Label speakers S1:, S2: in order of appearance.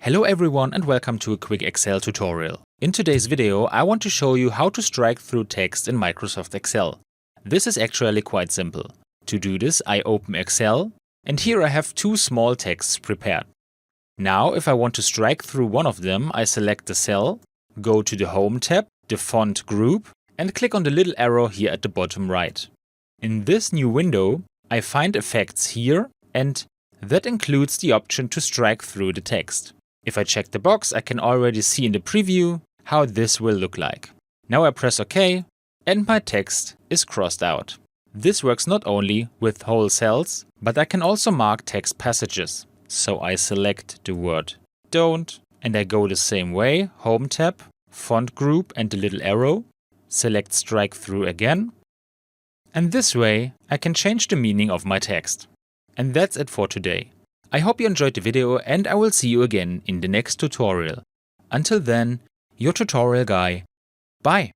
S1: Hello everyone and welcome to a quick Excel tutorial. In today's video I want to show you how to strike through text in Microsoft Excel. This is actually quite simple. To do this I open Excel and here I have two small texts prepared. Now if I want to strike through one of them, I select the cell, go to the Home tab, the Font group and click on the little arrow here at the bottom right. In this new window I find Effects here and that includes the option to strike through the text. If I check the box, I can already see in the preview how this will look like. Now I press OK and my text is crossed out. This works not only with whole cells, but I can also mark text passages. So I select the word don't and I go the same way, Home tab, Font group and the little arrow, select strike through again. And this way I can change the meaning of my text. And that's it for today. I hope you enjoyed the video and I will see you again in the next tutorial. Until then, your tutorial guy. Bye!